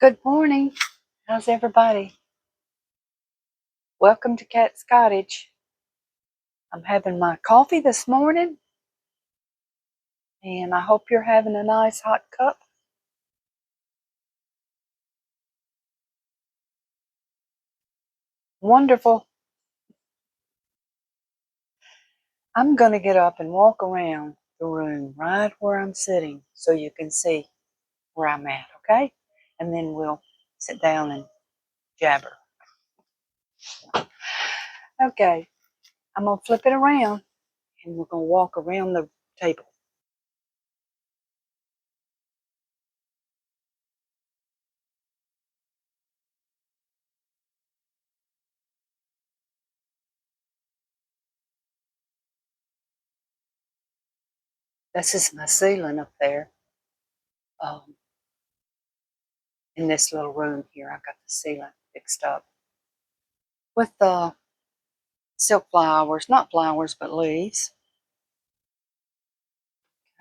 Good morning. How's everybody? Welcome to Cat's Cottage. I'm having my coffee this morning, and I hope you're having a nice hot cup. Wonderful. I'm going to get up and walk around the room right where I'm sitting so you can see where I'm at, okay? And then we'll sit down and jabber. Okay, I'm going to flip it around, and we're going to walk around the table. This is my ceiling up there. In this little room here, I got the ceiling fixed up with the silk flowers, not flowers, but leaves.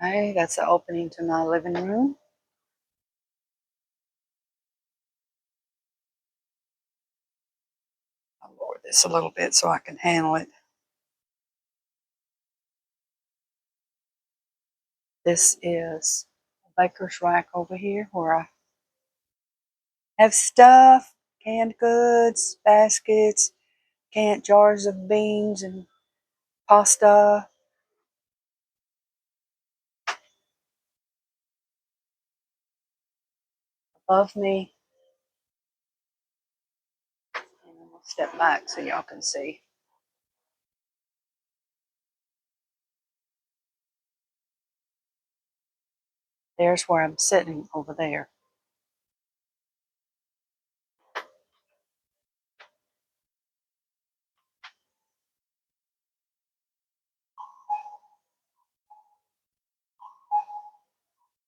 Okay, that's the opening to my living room. I'll lower this a little bit so I can handle it. This is a baker's rack over here where I have stuff, canned goods, baskets, canned jars of beans and pasta. Above me, and I'm going to step back so y'all can see. There's where I'm sitting over there.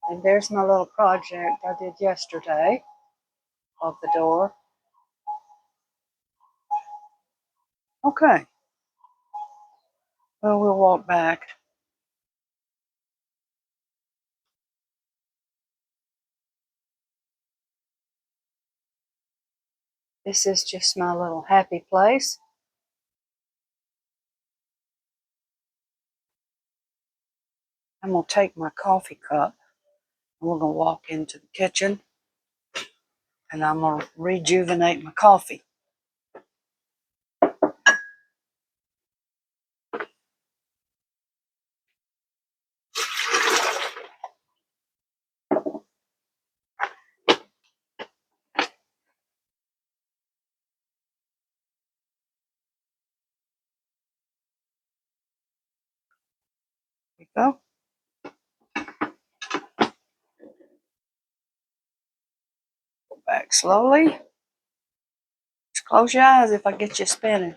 And there's my little project I did yesterday of the door. Okay, well, we'll walk back. This is just my little happy place. I'm going to take my coffee cup and we're going to walk into the kitchen and I'm going to rejuvenate my coffee. Here we go. Go back slowly. Just close your eyes if I get you spinning.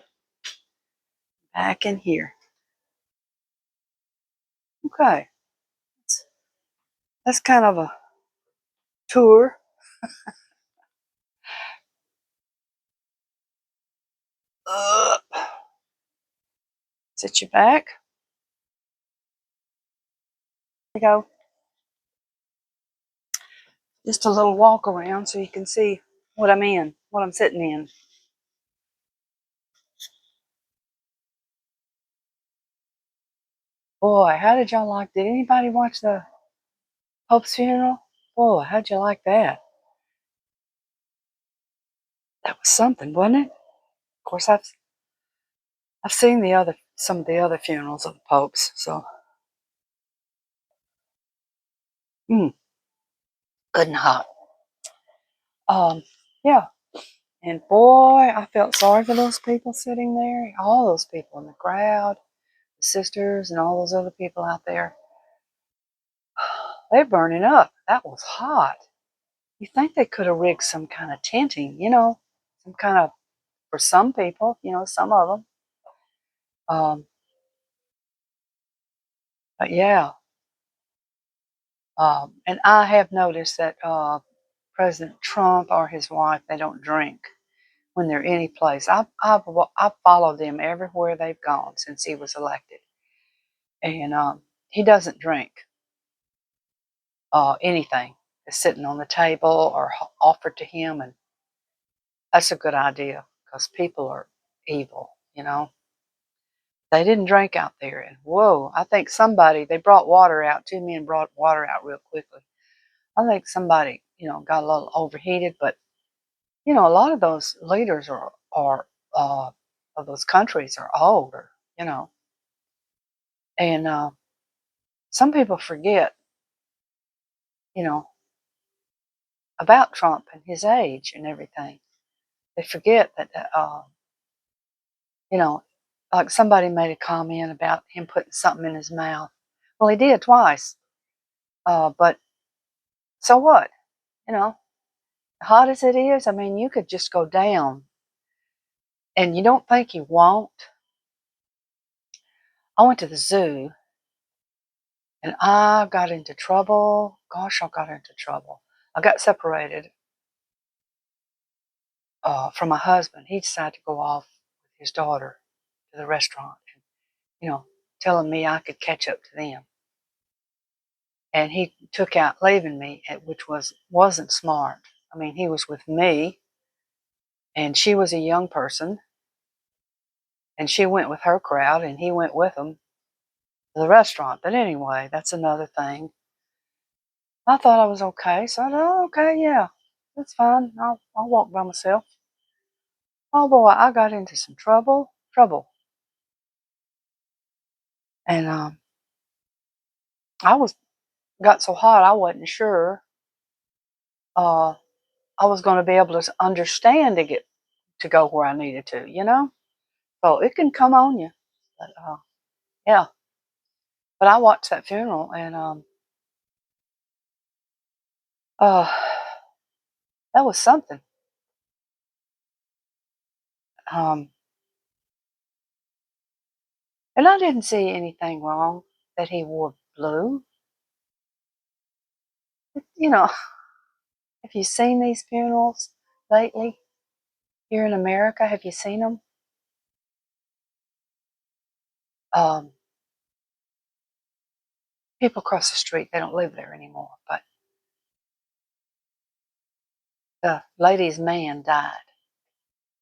Back in here. Okay. That's kind of a tour. Up. Sit your back. There you go. Just a little walk around so you can see what I'm in, what I'm sitting in. Boy, how did y'all like? Did anybody watch the Pope's funeral? Boy, how'd you like that? That was something, wasn't it? Of course, I've seen some of the other funerals of the popes, so good and hot. Yeah, and boy, I felt sorry for those people sitting there. All those people in the crowd, the sisters, and all those other people out there. They're burning up. That was hot. You think they could have rigged some kind of tenting, some kind of for some people, some of them. But yeah, and I have noticed that President Trump or his wife, they don't drink when they're any place. I've followed them everywhere they've gone since he was elected, and he doesn't drink anything. is sitting on the table or offered to him, and that's a good idea because people are evil, you know. They didn't drink out there, and whoa, I think somebody, they brought water out. Two men brought water out real quickly. I think somebody, got a little overheated, but a lot of those leaders are of those countries are older, and some people forget, you know, about Trump and his age and everything. They forget that, you know, like somebody made a comment about him putting something in his mouth. Well, he did twice, but so what? You know, hot as it is, I mean, you could just go down, and you don't think you won't. I went to the zoo, and I got into trouble. Gosh, I got into trouble. I got separated from my husband. He decided to go off with his daughter to the restaurant, and, telling me I could catch up to them. And he took out leaving me, which wasn't smart. I mean, he was with me, and she was a young person, and she went with her crowd, and he went with them to the restaurant. But anyway, that's another thing. I thought I was okay, so I said, "Oh, okay, yeah, that's fine. I'll walk by myself." Oh boy, I got into some trouble, and I got so hot I wasn't sure uh, I was going to be able to understand to go where I needed to, So it can come on you, but yeah. But I watched that funeral, and uh, that was something. Um, and I didn't see anything wrong that he wore blue. You know, have you seen these funerals lately here in America? Have you seen them? Um, People across the street, they don't live there anymore, but the lady's man died,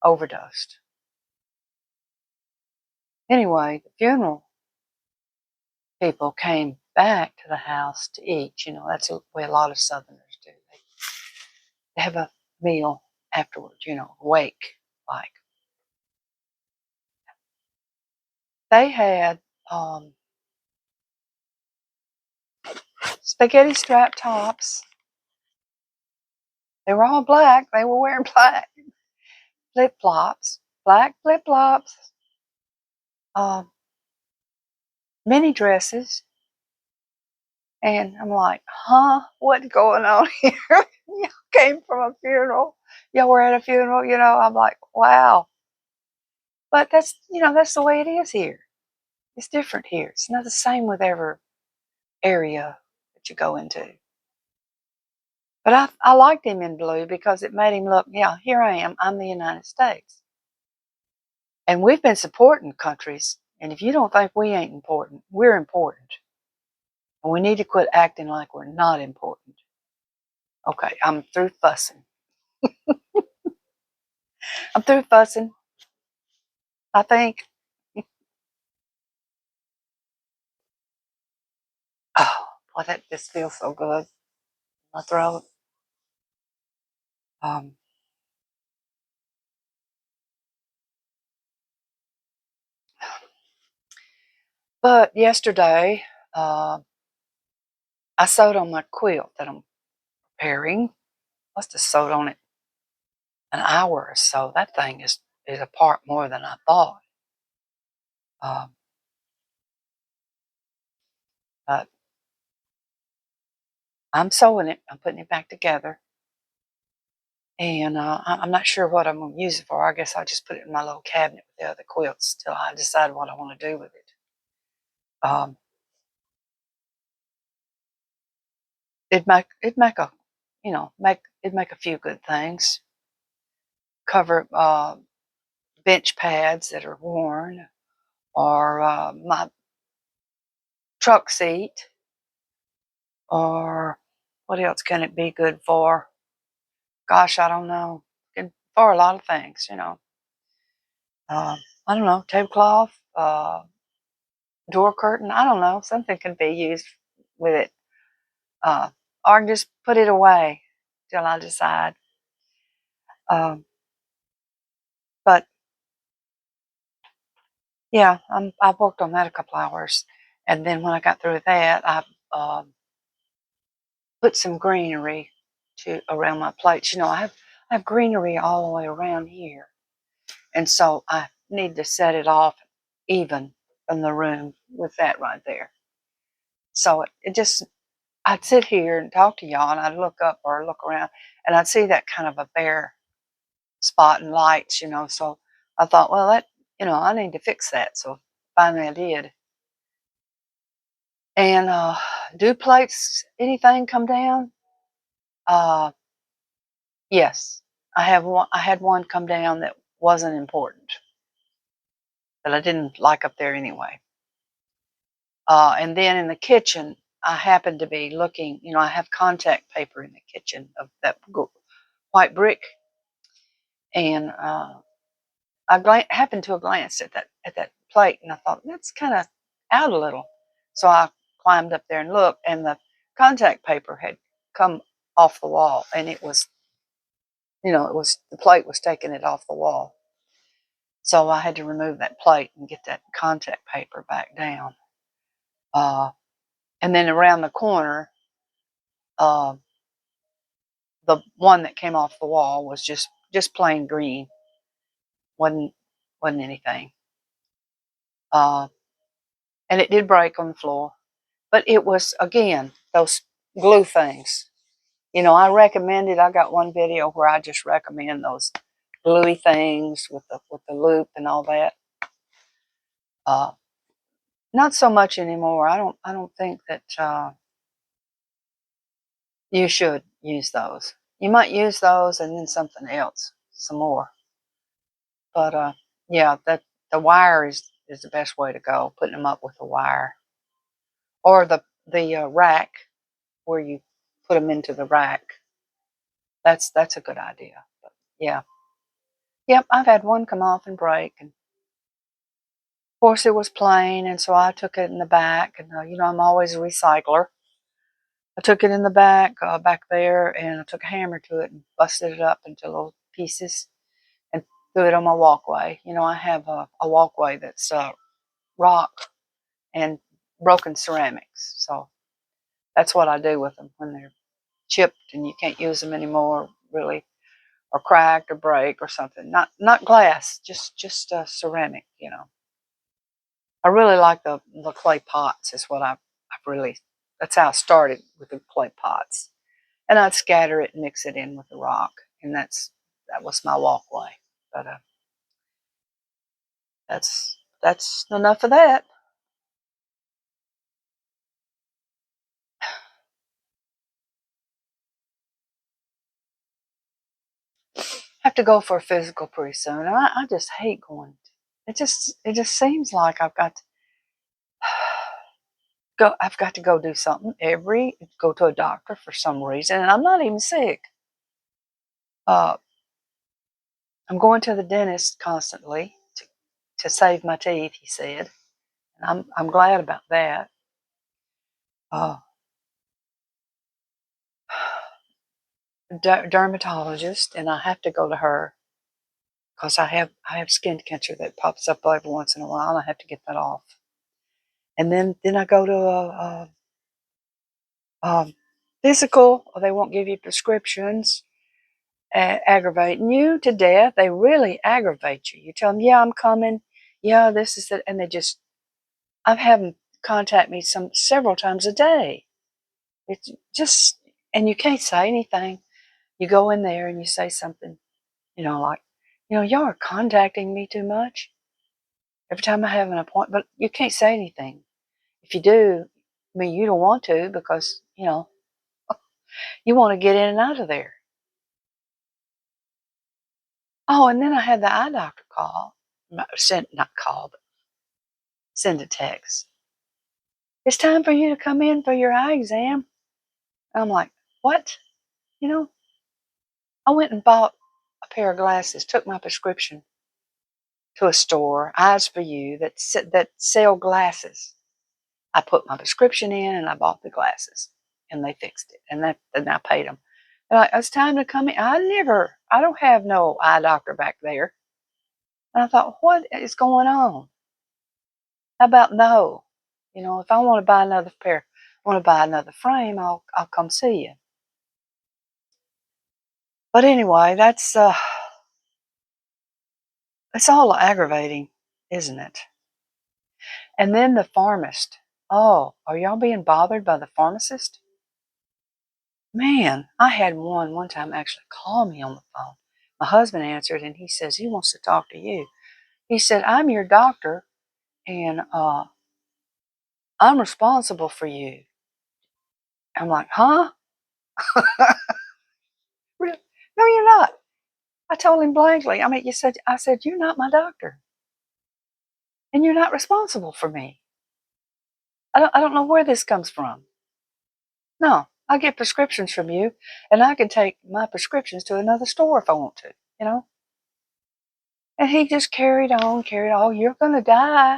overdosed. Anyway, the funeral people came back to the house to eat. That's the way a lot of Southerners do. They have a meal afterwards, wake like. They had spaghetti strap tops. They were all black. They were wearing black flip flops, black flip flops, um, mini dresses. And I'm like, huh? What's going on here? Y'all came from a funeral. Y'all were at a funeral, I'm like, wow. But that's the way it is here. It's different here. It's not the same with every area that you go into. But I liked him in blue because it made him look, yeah, here I am. I'm the United States. And we've been supporting countries. And if you don't think we ain't important, we're important. And we need to quit acting like we're not important. Okay, I'm through fussing. I'm through fussing, I think. Oh, boy, that just feels so good in my throat. Um, but yesterday, uh, I sewed on my quilt that I'm preparing. Must have sewed on it an hour or so. That thing is apart more than I thought. Um, but I'm sewing it. I'm putting it back together. And I'm not sure what I'm going to use it for. I guess I'll just put it in my little cabinet with the other quilts till I decide what I want to do with it. Um, it'd make a, it'd make a few good things. Cover bench pads that are worn, or my truck seat, or What else can it be good for? Gosh, I don't know. For a lot of things, you know. I don't know, tablecloth, door curtain. I don't know. Something can be used with it. Or I can just put it away till I decide. Um, but yeah, I worked on that a couple hours, and then when I got through with that, I put some greenery to around my plates. You know, I have greenery all the way around here, and so I need to set it off even in the room with that right there. So it just I'd sit here and talk to y'all, and I'd look up or look around, and I'd see that kind of a bare spot and lights, you know. So I thought, well, I need to fix that. So finally I did. And do plates, anything come down? Uh, yes, I have one. I had one come down that wasn't important that I didn't like up there anyway. And then in the kitchen, I happened to be looking. You know, I have contact paper in the kitchen of that white brick, and happened to have glanced at that plate, and I thought that's kind of out a little. So I climbed up there and looked, and the contact paper had come off the wall, and it was, the plate was taking it off the wall. So I had to remove that plate and get that contact paper back down. Uh, and then around the corner, uh, the one that came off the wall was just plain green. wasn't anything. Uh, and it did break on the floor. But it was, again, those glue things. You know, I recommended, I got one video where I just recommend those gluey things with the loop and all that. Uh, Not so much anymore. I don't think that you should use those. You might use those and then something else, some more. But yeah, that the wire is the best way to go. Putting them up with the wire or the rack where you put them into the rack. That's a good idea. But yeah. Yep, I've had one come off and break, and of course it was plain, and so I took it in the back, and I'm always a recycler. I took it in the back there, and I took a hammer to it and busted it up into little pieces and threw it on my walkway. You know, I have a walkway that's rock and broken ceramics, so that's what I do with them when they're chipped and you can't use them anymore, really, or cracked or break or something. Not glass, just ceramic. I really like the clay pots. Is what I've really. That's how I started with the clay pots, and I'd scatter it and mix it in with the rock, and that was my walkway. But that's enough of that. I have to go for a physical pretty soon, and I just hate going. It just seems like I've got to go do something go to a doctor for some reason, and I'm not even sick. Uh, I'm going to the dentist constantly to save my teeth, he said. And I'm glad about that. Uh, Dermatologist, and I have to go to her because I have skin cancer that pops up every once in a while, and I have to get that off. And then I go to a physical. They won't give you prescriptions, aggravating you to death. They really aggravate you. You tell them, yeah, I'm coming. Yeah, this is it, and I've had them contact me several times a day. It's just, and you can't say anything. You go in there and you say something, like, y'all are contacting me too much. Every time I have an appointment, but you can't say anything. If you do, I mean, you don't want to because, you want to get in and out of there. Oh, and then I had the eye doctor call, not call, but send a text. It's time for you to come in for your eye exam. I'm like, what? You know, I went and bought a pair of glasses, took my prescription to a store, Eyes for You, that sell glasses. I put my prescription in and I bought the glasses and they fixed it and I paid them. They're like, it's time to come in. I don't have no eye doctor back there. And I thought, what is going on? How about no? You know, if I want to buy another pair, want to buy another frame, I'll come see you. But anyway, it's all aggravating, isn't it? And then the pharmacist. Oh, are y'all being bothered by the pharmacist? Man, I had one time actually call me on the phone. My husband answered and he says he wants to talk to you. He said, I'm your doctor and I'm responsible for you. I'm like, huh? Really? No, you're not. I told him blankly. I said, you're not my doctor and you're not responsible for me. I don't know where this comes from. No, I get prescriptions from you and I can take my prescriptions to another store if I want to, you know? And he just carried on, carried on. You're going to die.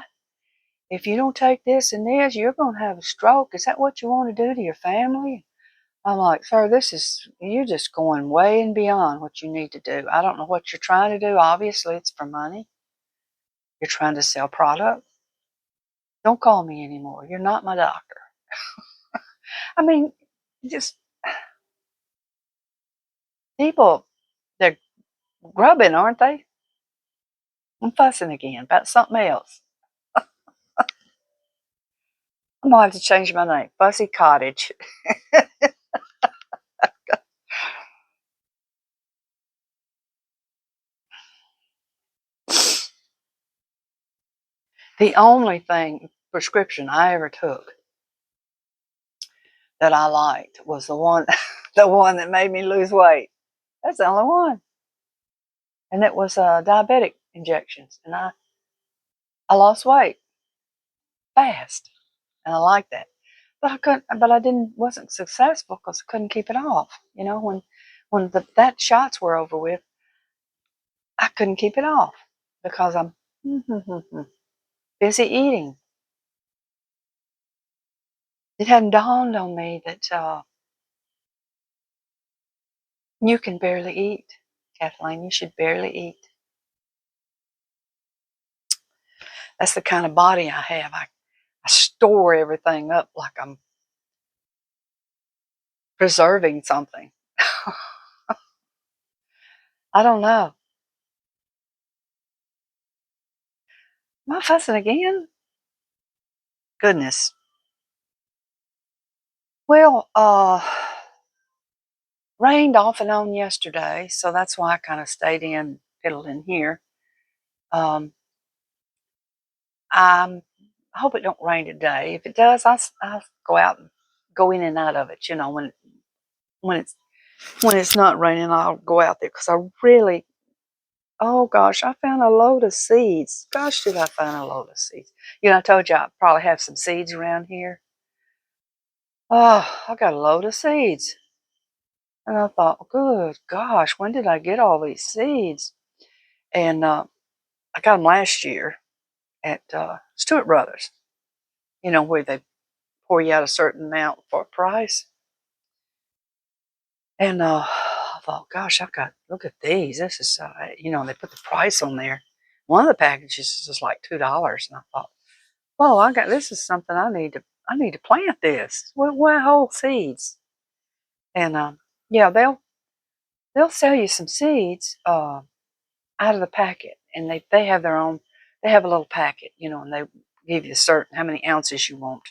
If you don't take this and this, you're going to have a stroke. Is that what you want to do to your family? I'm like, sir, you're just going way and beyond what you need to do. I don't know what you're trying to do. Obviously, it's for money. You're trying to sell product. Don't call me anymore. You're not my doctor. I mean, just people, they're grubbing, aren't they? I'm fussing again about something else. I'm going to have to change my name. Fussy Cottage. The only prescription I ever took that I liked was the one, the one that made me lose weight. That's the only one. And it was diabetic injections. And I lost weight fast. And I liked that. But I wasn't successful because I couldn't keep it off. You know, when that shots were over with, I couldn't keep it off because I'm busy eating. It hadn't dawned on me that you can barely eat, Kathleen. You should barely eat. That's the kind of body I have. I store everything up like I'm preserving something. I don't know. Am I fussing again? Goodness. Well, rained off and on yesterday, so that's why I kind of stayed in, fiddled in here. Um, I hope it don't rain today. If it does, I'll go out and go in and out of it. You know, when it's when it's not raining, I'll go out there because I really. Oh gosh, I found a load of seeds. Gosh, did I find a load of seeds? You know, I told you I probably have some seeds around here. Oh, I got a load of seeds. And I thought, good gosh, when did I get all these seeds? And I got them last year at Stewart Brothers, you know, where they pour you out a certain amount for a price. And I thought, gosh, look at these. This is, you know, they put the price on there. One of the packages is like $2. And I thought, well, this is something I need to plant this. What whole seeds? And yeah, they'll sell you some seeds out of the packet, and they have their own. They have a little packet, you know, and they give you certain how many ounces you want,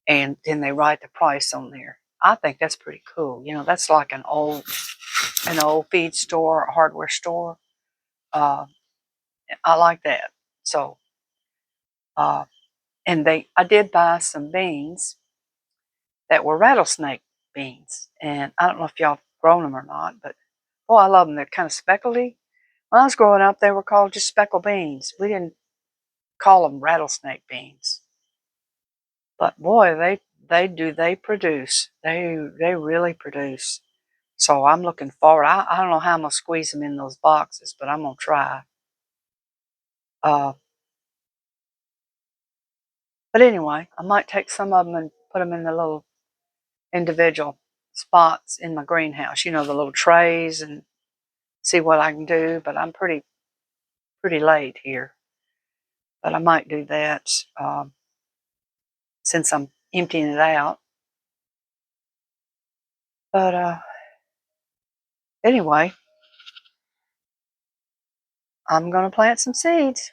and then they write the price on there. I think that's pretty cool. You know, that's like an old feed store or hardware store. Uh, I like that. So, uh, I did buy some beans that were rattlesnake beans, and I don't know if y'all have grown them or not, but oh, I love them. They're kind of speckly. When I was growing up, they were called just speckle beans. We didn't call them rattlesnake beans. But boy, they produce. They really produce. So I'm looking forward. I don't know how I'm going to squeeze them in those boxes, but I'm going to try. But anyway, I might take some of them and put them in the little individual spots in my greenhouse. You know, the little trays, and see what I can do. But I'm pretty late here. But I might do that since I'm emptying it out. But anyway, I'm going to plant some seeds.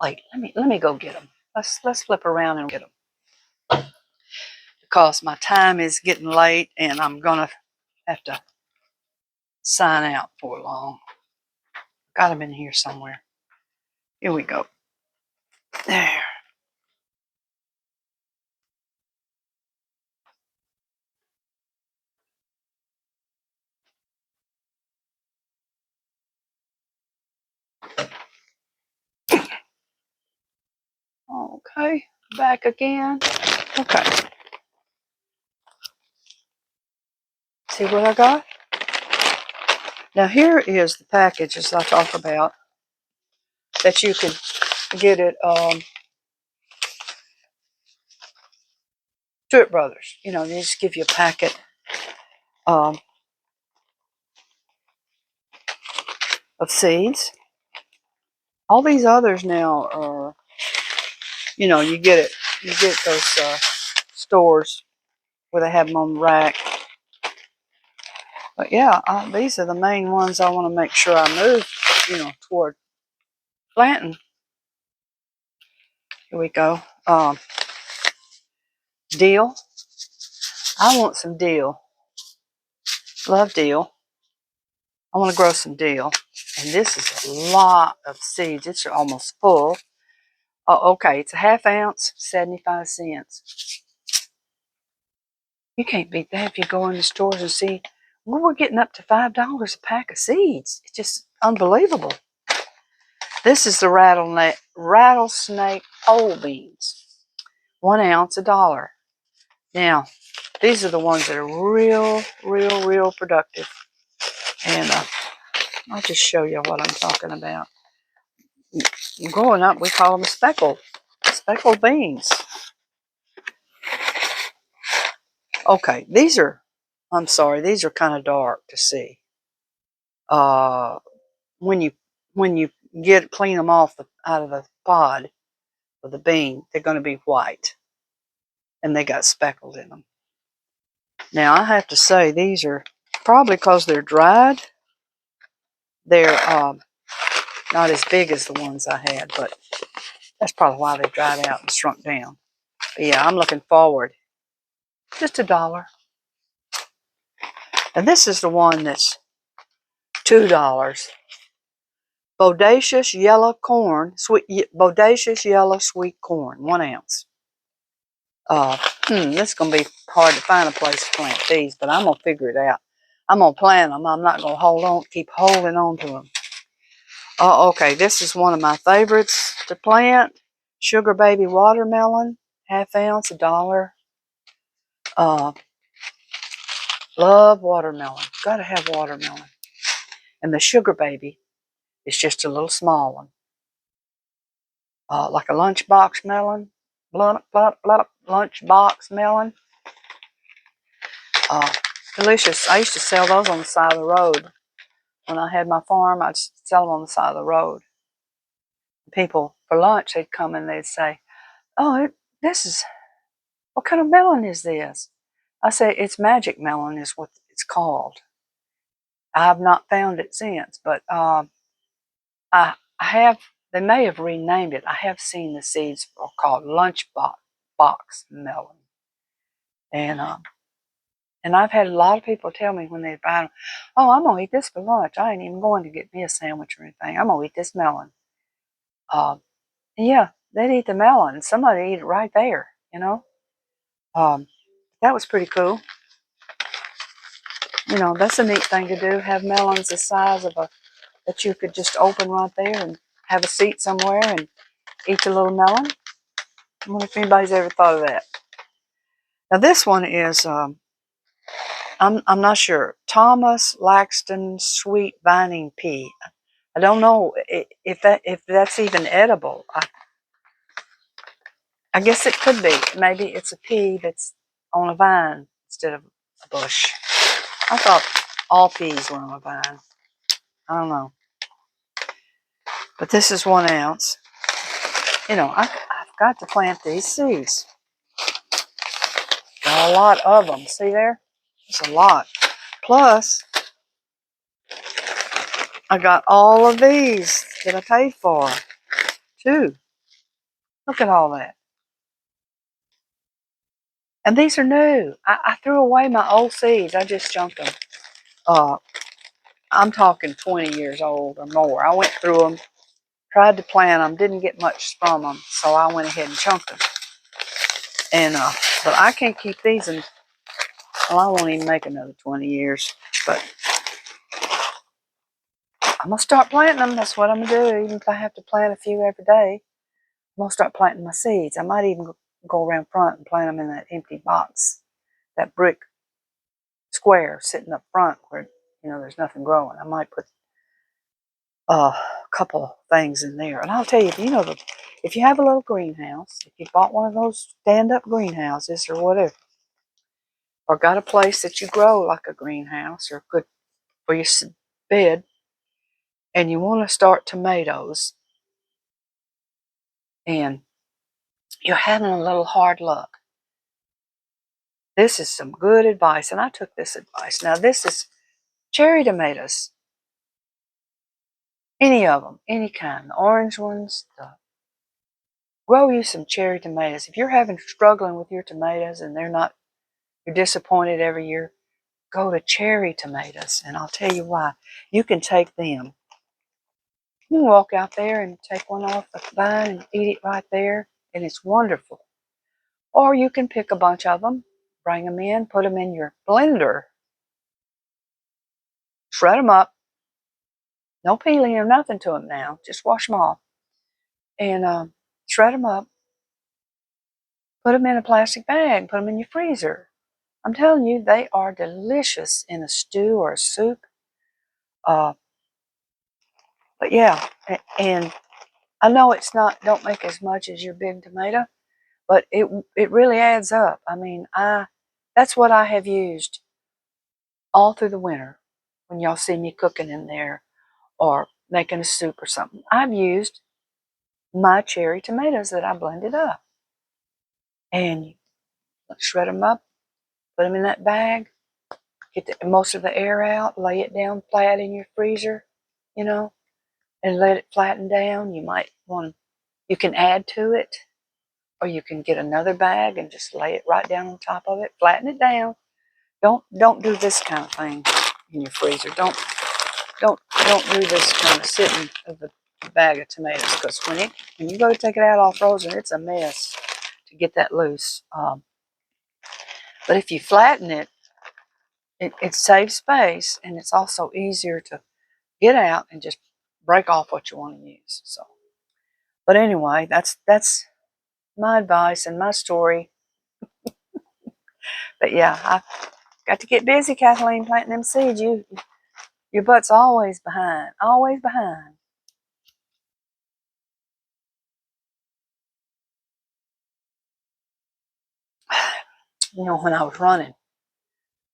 Wait, let me go get them. Let's flip around and get them, because my time is getting late and I'm gonna have to sign out for long. Got them in here somewhere. Here we go. There. Okay, back again. Okay. See what I got? Now here is the packages I talk about that you can get at Stewart Brothers. You know, they just give you a packet of seeds. All these others now are, you know, you get those stores where they have them on the rack. But yeah, these are the main ones I want to make sure I move, you know, toward planting. Here we go. Dill. I want some dill. Love dill. I want to grow some dill. And this is a lot of seeds. It's almost full. Oh, okay, it's a ½ ounce, 75 cents. You can't beat that if you go in the stores and see. We're getting up to $5 a pack of seeds. It's just unbelievable. This is the rattlesnake pole beans. 1 ounce, $1. Now, these are the ones that are real productive. And I'll just show you what I'm talking about. Growing up, we call them speckled beans. Okay, I'm sorry, these are kind of dark to see. When you clean them off out of the pod of the bean, they're going to be white, and they got speckled in them. Now I have to say, these are probably because they're dried. They're not as big as the ones I had, but that's probably why they dried out and shrunk down. But yeah, I'm looking forward. Just $1. And this is the one that's $2. Bodacious yellow corn, bodacious yellow sweet corn, 1 ounce. This is going to be hard to find a place to plant these, but I'm going to figure it out. I'm going to plant them. I'm not going to keep holding on to them. Okay, this is one of my favorites to plant. Sugar Baby watermelon, ½ ounce, $1. Love watermelon. Gotta have watermelon. And the Sugar Baby is just a little small one. Like a lunchbox melon. Lunchbox melon. Delicious. I used to sell those on the side of the road. When I had my farm, I'd sell them on the side of the road. People, for lunch, they'd come and they'd say, oh, what kind of melon is this? I say, it's magic melon is what it's called. I've not found it since, but I have, they may have renamed it. I have seen the seeds are called lunchbox melon. And I've had a lot of people tell me when they buy them, oh, I'm going to eat this for lunch. I ain't even going to get me a sandwich or anything. I'm going to eat this melon. Yeah, they'd eat the melon. Somebody eat it right there, you know. That was pretty cool. You know, that's a neat thing to do. Have melons the size of that you could just open right there and have a seat somewhere and Eat a little melon. I wonder if anybody's ever thought of that. Now this one is, I'm not sure. Thomas Laxton sweet vining pea. I don't know if that's even edible. I guess it could be. Maybe it's a pea that's on a vine instead of a bush. I thought all peas were on a vine. I don't know. But this is 1 ounce. You know, I've got to plant these seeds. Got a lot of them. See there? It's a lot. Plus, I got all of these that I paid for, too. Look at all that. And these are new. I threw away my old seeds. I just chunked them. I'm talking 20 years old or more. I went through them, tried to plant them, didn't get much from them, so I went ahead and chunked them. And but I can't keep these, and well, I won't even make another 20 years. But I'm gonna start planting them. That's what I'm gonna do. Even if I have to plant a few every day, I'm gonna start planting my seeds. I might even go around front and plant them in that empty box, that brick square sitting up front where there's nothing growing. I might put a couple things in there. And I'll tell you, if you have a little greenhouse, if you bought one of those stand-up greenhouses or whatever, or got a place that you grow like a greenhouse or good for your bed, and you want to start tomatoes, and you're having a little hard luck, this is some good advice, and I took this advice. Now, this is cherry tomatoes. Any of them, any kind, the orange ones, grow you some cherry tomatoes. If you're struggling with your tomatoes and you're disappointed every year, go to cherry tomatoes, and I'll tell you why. You can take them. You can walk out there and take one off the vine and eat it right there, and it's wonderful. Or you can pick a bunch of them, bring them in, put them in your blender, shred them up. No peeling or nothing to them now. Just wash them off. And shred them up. Put them in a plastic bag. Put them in your freezer. I'm telling you, they are delicious in a stew or a soup. But yeah, and I know don't make as much as your big tomato, but it really adds up. I mean, that's what I have used all through the winter when y'all see me cooking in there or making a soup or something. I've used my cherry tomatoes that I blended up. And you shred them up, put them in that bag, get most of the air out, lay it down flat in your freezer, and let it flatten down. You can add to it, or you can get another bag and just lay it right down on top of it, flatten it down. Don't do this kind of thing in your freezer. Don't do this kind of sitting of a bag of tomatoes, because when you go to take it out all frozen, it's a mess to get that loose. But if you flatten it saves space, and it's also easier to get out and just break off what you want to use. So, but anyway, that's my advice and my story. But yeah, I got to get busy, Kathleen, planting them seeds. Your butt's always behind, always behind. When I was running,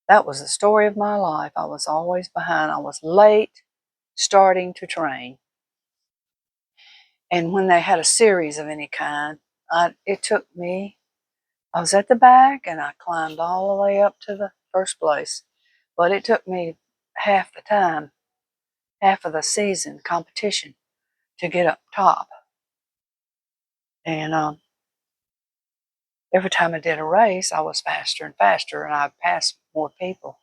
that was the story of my life. I was always behind. I was late starting to train. And when they had a series of any kind, it took me, I was at the back and I climbed all the way up to the first place. But it took me half the time, half of the season competition to get up top. And every time I did a race, I was faster and faster, and I passed more people.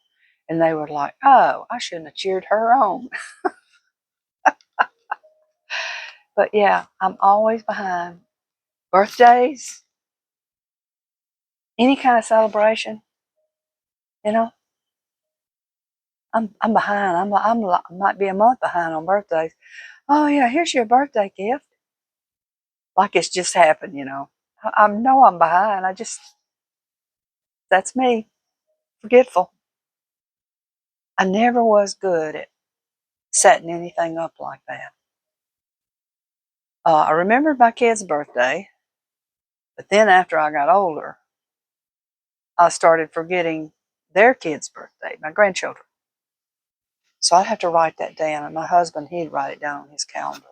And they were like, oh, I shouldn't have cheered her on. But yeah, I'm always behind. Birthdays, any kind of celebration, you know, I'm behind. I might be a month behind on birthdays. Oh yeah, here's your birthday gift. like it's just happened, you know. I know I'm behind. That's me, forgetful. I never was good at setting anything up like that. I remembered my kid's birthday, but then after I got older, I started forgetting their kid's birthday, my grandchildren. So I'd have to write that down, and my husband, he'd write it down on his calendar.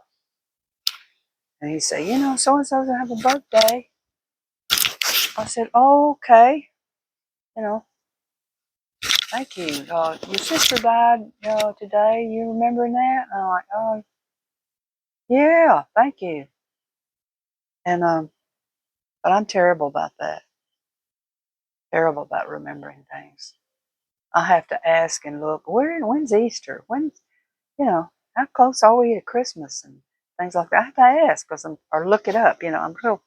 And he'd say, you know, so-and-so's going to have a birthday. I said, oh, okay. You know, thank you. Your sister died today. You remembering that? And I'm like, oh, yeah, thank you. And but I'm terrible about that. Terrible about remembering things. I have to ask and look. When's Easter? You know, how close are we to Christmas and things like that? I have to ask or look it up. You know,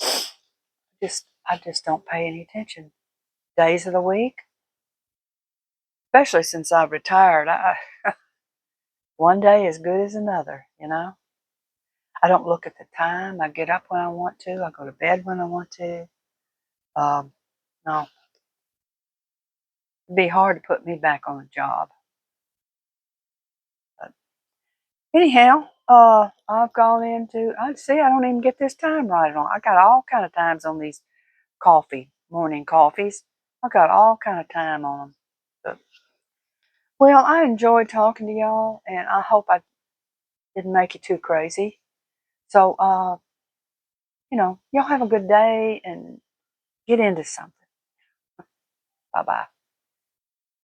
I just don't pay any attention. Days of the week, especially since I've retired, one day is good as another. You know, I don't look at the time. I get up when I want to. I go to bed when I want to. Um, no, it'd be hard to put me back on a job. But anyhow, I've gone into. I see. I don't even get this time right on. I got all kind of times on these morning coffees. I got all kind of time on them. But, well, I enjoyed talking to y'all, and I hope I didn't make you too crazy. So, y'all have a good day and get into something. Bye bye.